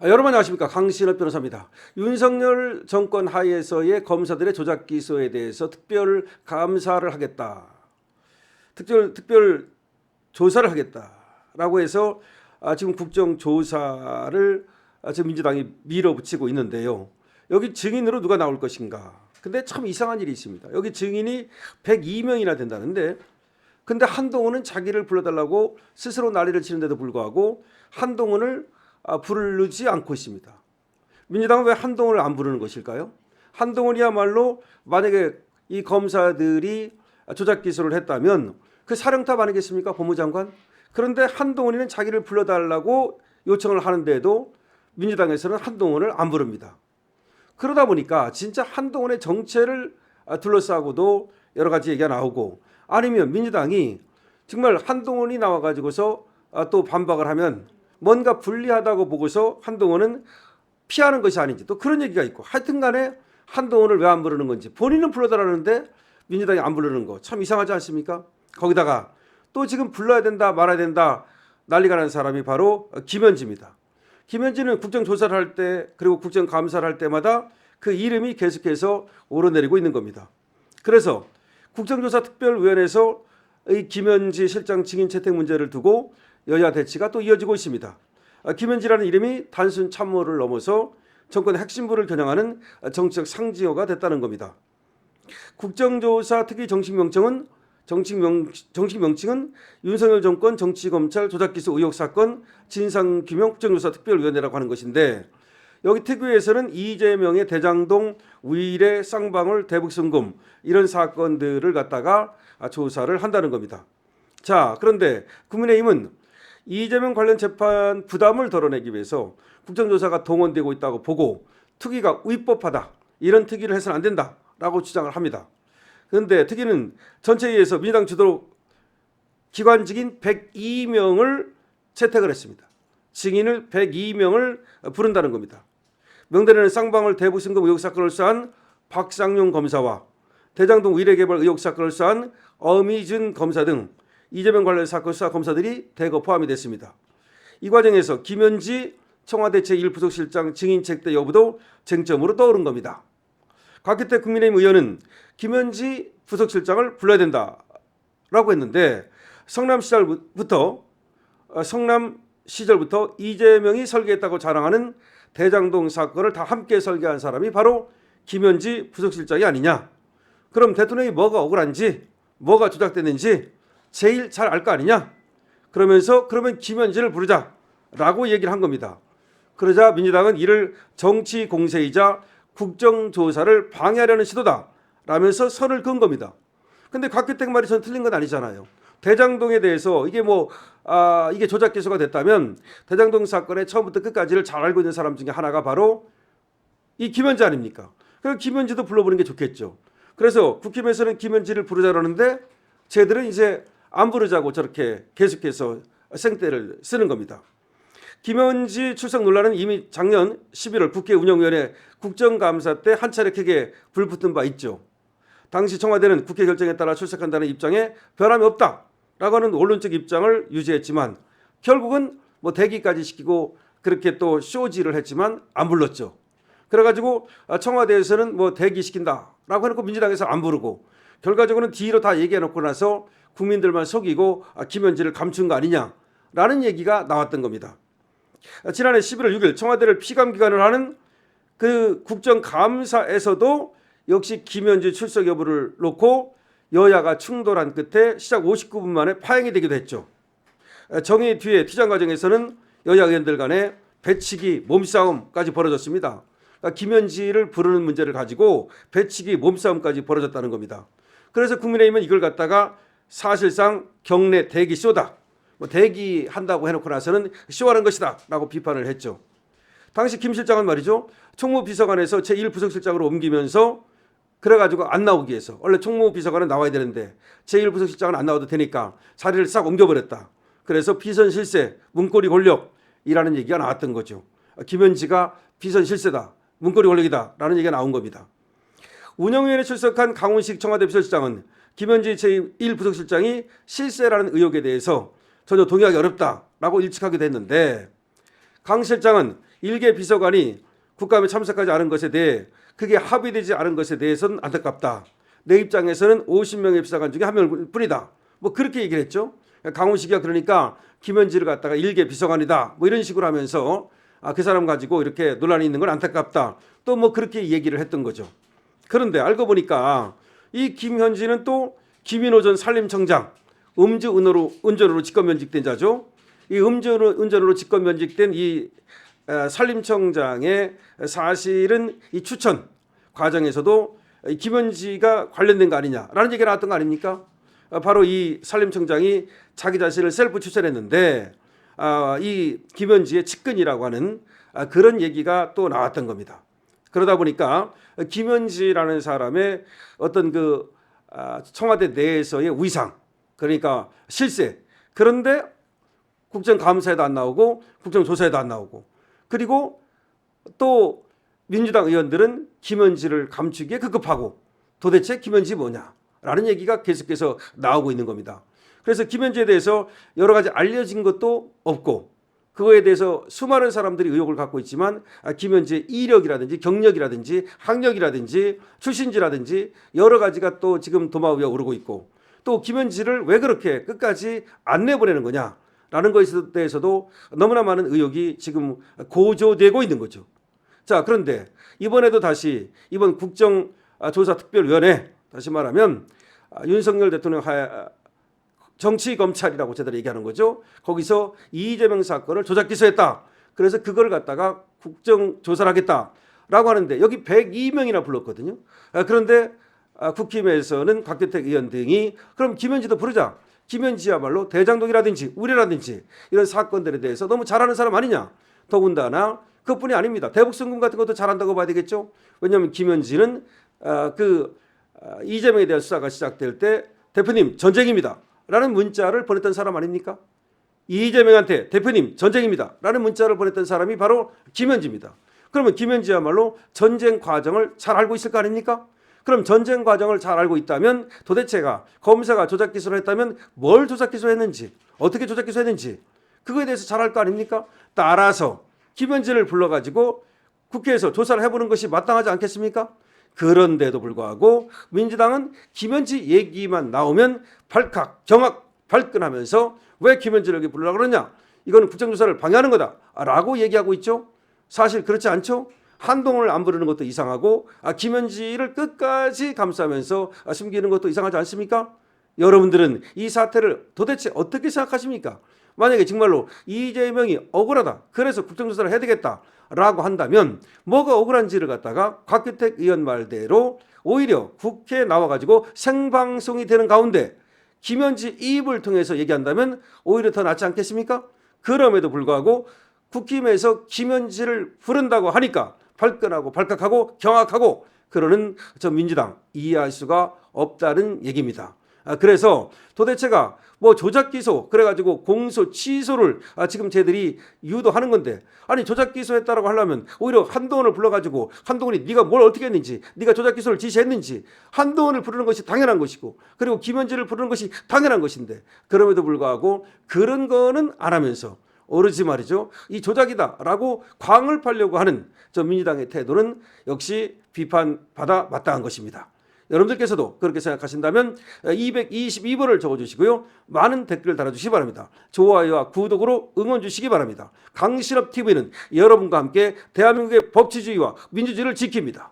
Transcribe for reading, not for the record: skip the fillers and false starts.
여러분 안녕하십니까, 강신업 변호사입니다. 윤석열 정권 하에서의 검사들의 조작 기소에 대해서 특별 감사를 하겠다, 특별 조사를 하겠다라고 해서 지금 국정조사를 지금 민주당이 밀어붙이고 있는데요. 여기 증인으로 누가 나올 것인가? 근데 참 이상한 일이 있습니다. 여기 증인이 102명이나 된다는데, 근데 한동훈은 자기를 불러달라고 스스로 난리를 치는데도 불구하고 한동훈을 부르지 않고 있습니다. 민주당은 왜 한동훈을 안 부르는 것일까요? 한동훈이야말로 만약에 이 검사들이 조작 기소를 했다면 그 사령탑 아니겠습니까? 법무장관. 그런데 한동훈이는 자기를 불러달라고 요청을 하는데도 민주당에서는 한동훈을 안 부릅니다. 그러다 보니까 진짜 한동훈의 정체를 둘러싸고도 여러 가지 얘기가 나오고, 아니면 민주당이 정말 한동훈이 나와가지고서 또 반박을 하면 뭔가 불리하다고 보고서 한동훈은 피하는 것이 아닌지, 또 그런 얘기가 있고, 하여튼 간에 한동훈을 왜 안 부르는 건지, 본인은 불러달라는데 민주당이 안 부르는 거 참 이상하지 않습니까? 거기다가 또 지금 불러야 된다 말아야 된다 난리가 난 사람이 바로 김현지입니다. 김현지는 국정조사를 할 때, 그리고 국정감사를 할 때마다 그 이름이 계속해서 오르내리고 있는 겁니다. 그래서 국정조사 특별위원회에서 이 김현지 실장 증인 채택 문제를 두고 여야 대치가 또 이어지고 있습니다. 김현지라는 이름이 단순 참모를 넘어서 정권의 핵심부를 겨냥하는 정치적 상징어가 됐다는 겁니다. 국정조사 특위 정식 명칭은 윤석열 정권 정치검찰 조작기소 의혹 사건 진상규명 국정조사 특별위원회라고 하는 것인데, 여기 특위에서는 이재명의 대장동 위례 쌍방울 대북송금 이런 사건들을 갖다가 조사를 한다는 겁니다. 자, 그런데 국민의힘은 이재명 관련 재판 부담을 덜어내기 위해서 국정조사가 동원되고 있다고 보고 특위가 위법하다, 이런 특위를 해서는 안 된다라고 주장을 합니다. 그런데 특위는 전체회의에서 민주당 주도로 기관직인 102명을 채택을 했습니다. 증인을 102명을 부른다는 겁니다. 명단에는 쌍방울 대북송금 의혹 사건을 수사한 박상용 검사와 대장동 위례개발 의혹 사건을 수사한 어미준 검사 등 이재명 관련 사건 수사 검사들이 대거 포함이 됐습니다. 이 과정에서 김현지 청와대 제1부속실장 증인 채택 여부도 쟁점으로 떠오른 겁니다. 곽규택 국민의힘 의원은 김현지 부속실장을 불러야 된다라고 했는데, 성남 시절부터 이재명이 설계했다고 자랑하는 대장동 사건을 다 함께 설계한 사람이 바로 김현지 부속실장이 아니냐. 그럼 대통령이 뭐가 억울한지, 뭐가 조작됐는지 제일 잘 알 거 아니냐. 그러면 김현지를 부르자라고 얘기를 한 겁니다. 그러자 민주당은 이를 정치 공세이자 국정조사를 방해하려는 시도다 라면서 선을 그은 겁니다. 근데 곽규택 말이 전 틀린 건 아니잖아요. 대장동에 대해서 이게 조작 기소가 됐다면 대장동 사건의 처음부터 끝까지를 잘 알고 있는 사람 중에 하나가 바로 이 김현지 아닙니까? 그럼 김현지도 불러보는 게 좋겠죠. 그래서 국힘에서는 김현지를 부르자라는데 쟤들은 이제 안 부르자고 저렇게 계속해서 생떼를 쓰는 겁니다. 김현지 출석 논란은 이미 작년 11월 국회 운영위원회 국정감사 때 한 차례 크게 불붙은 바 있죠. 당시 청와대는 국회 결정에 따라 출석한다는 입장에 변함이 없다라고 하는 원론적 입장을 유지했지만, 결국은 대기까지 시키고 그렇게 또 쇼지를 했지만 안 불렀죠. 그래가지고 청와대에서는 대기시킨다라고 해놓고 민주당에서 안 부르고, 결과적으로는 뒤로 다 얘기해놓고 나서 국민들만 속이고 김현지를 감춘 거 아니냐라는 얘기가 나왔던 겁니다. 지난해 11월 6일 청와대를 피감기관을 하는 그 국정감사에서도 역시 김현지 출석 여부를 놓고 여야가 충돌한 끝에 시작 59분 만에 파행이 되기도 했죠. 정의 뒤에 투쟁 과정에서는 여야 의원들 간에 배치기 몸싸움까지 벌어졌습니다. 그러니까 김현지를 부르는 문제를 가지고 배치기 몸싸움까지 벌어졌다는 겁니다. 그래서 국민의힘은 이걸 갖다가 사실상 경내 대기쇼다, 대기한다고 해놓고 나서는 쇼하는 것이다 라고 비판을 했죠. 당시 김 실장은 말이죠, 총무비서관에서 제1부속실장으로 옮기면서 그래가지고 안 나오기 위해서, 원래 총무비서관은 나와야 되는데 제1부속실장은 안 나와도 되니까 자리를 싹 옮겨버렸다. 그래서 비선실세, 문고리 권력이라는 얘기가 나왔던 거죠. 김현지가 비선실세다, 문고리 권력이다 라는 얘기가 나온 겁니다. 운영위원회에 출석한 강훈식 청와대 비서실장은 김현지 제1부속실장이 실세라는 의혹에 대해서 전혀 동의하기 어렵다라고 일축하기도 했는데, 강 실장은 일개 비서관이 국감에 참석하지 않은 것에 대해 그게 합의되지 않은 것에 대해서는 안타깝다. 내 입장에서는 50명의 비서관 중에 한 명일 뿐이다. 뭐 그렇게 얘기를 했죠. 강훈식이가 그러니까 김현지를 갖다가 일개 비서관이다. 뭐 이런 식으로 하면서 그 사람 가지고 이렇게 논란이 있는 건 안타깝다. 또 뭐 그렇게 얘기를 했던 거죠. 그런데 알고 보니까 이 김현지는 또 김인호 전 산림청장 음주운전으로 직권면직된 자죠. 이 음주운전으로 직권면직된 이 산림청장의 사실은 이 추천 과정에서도 김현지가 관련된 거 아니냐라는 얘기가 나왔던 거 아닙니까? 바로 이 산림청장이 자기 자신을 셀프 추천했는데 이 김현지의 측근이라고 하는 그런 얘기가 또 나왔던 겁니다. 그러다 보니까 김현지라는 사람의 어떤 그 청와대 내에서의 위상, 그러니까 실세, 그런데 국정감사에도 안 나오고 국정조사에도 안 나오고, 그리고 또 민주당 의원들은 김현지를 감추기에 급급하고 도대체 김현지 뭐냐라는 얘기가 계속해서 나오고 있는 겁니다. 그래서 김현지에 대해서 여러 가지 알려진 것도 없고 그거에 대해서 수많은 사람들이 의혹을 갖고 있지만 김현지의 이력이라든지 경력이라든지 학력이라든지 출신지라든지 여러 가지가 또 지금 도마 위에 오르고 있고, 또 김현지를 왜 그렇게 끝까지 안 내보내는 거냐라는 것에 대해서도 너무나 많은 의혹이 지금 고조되고 있는 거죠. 자, 그런데 이번에도 다시 이번 국정조사특별위원회, 다시 말하면 윤석열 대통령 정치검찰이라고 제대로 얘기하는 거죠. 거기서 이재명 사건을 조작 기소했다. 그래서 그걸 갖다가 국정조사를 하겠다라고 하는데 여기 102명이나 불렀거든요. 그런데 국힘에서는 곽규택 의원 등이 그럼 김현지도 부르자. 김현지야말로 대장동이라든지 우려라든지 이런 사건들에 대해서 너무 잘하는 사람 아니냐. 더군다나 그것뿐이 아닙니다. 대북송금 같은 것도 잘한다고 봐야 되겠죠. 왜냐하면 김현지는 이재명에 대한 수사가 시작될 때 대표님 전쟁입니다 라는 문자를 보냈던 사람 아닙니까? 이재명한테 대표님 전쟁입니다 라는 문자를 보냈던 사람이 바로 김현지입니다. 그러면 김현지야말로 전쟁 과정을 잘 알고 있을 거 아닙니까? 그럼 전쟁 과정을 잘 알고 있다면 도대체가 검사가 조작 기소를 했다면 뭘 조작 기소했는지, 어떻게 조작 기소했는지 그거에 대해서 잘 알 거 아닙니까? 따라서 김현지를 불러가지고 국회에서 조사를 해보는 것이 마땅하지 않겠습니까? 그런데도 불구하고 민주당은 김현지 얘기만 나오면 발칵 경악 발끈하면서 왜 김현지를 여기 부르려고 그러냐, 이거는 국정조사를 방해하는 거다라고 얘기하고 있죠. 사실 그렇지 않죠. 한동훈을 안 부르는 것도 이상하고 김현지를 끝까지 감싸면서 숨기는 것도 이상하지 않습니까? 여러분들은 이 사태를 도대체 어떻게 생각하십니까? 만약에 정말로 이재명이 억울하다, 그래서 국정조사를 해야 되겠다라고 한다면 뭐가 억울한지를 갖다가 곽규택 의원 말대로 오히려 국회에 나와가지고 생방송이 되는 가운데 김현지 입을 통해서 얘기한다면 오히려 더 낫지 않겠습니까? 그럼에도 불구하고 국힘에서 김현지를 부른다고 하니까 발끈하고 발칵하고 경악하고 그러는 저 민주당 이해할 수가 없다는 얘기입니다. 그래서 도대체가 뭐 조작 기소 그래가지고 공소 취소를 지금 쟤들이 유도하는 건데, 아니 조작 기소했다라고 하려면 오히려 한동훈을 불러가지고 한동훈이 네가 뭘 어떻게 했는지, 네가 조작 기소를 지시했는지 한동훈을 부르는 것이 당연한 것이고, 그리고 김현지를 부르는 것이 당연한 것인데 그럼에도 불구하고 그런 거는 안 하면서 오로지 말이죠, 이 조작이다라고 광을 팔려고 하는 저 민주당의 태도는 역시 비판받아 마땅한 것입니다. 여러분들께서도 그렇게 생각하신다면 222번을 적어주시고요. 많은 댓글을 달아주시기 바랍니다. 좋아요와 구독으로 응원 주시기 바랍니다. 강신업 TV는 여러분과 함께 대한민국의 법치주의와 민주주의를 지킵니다.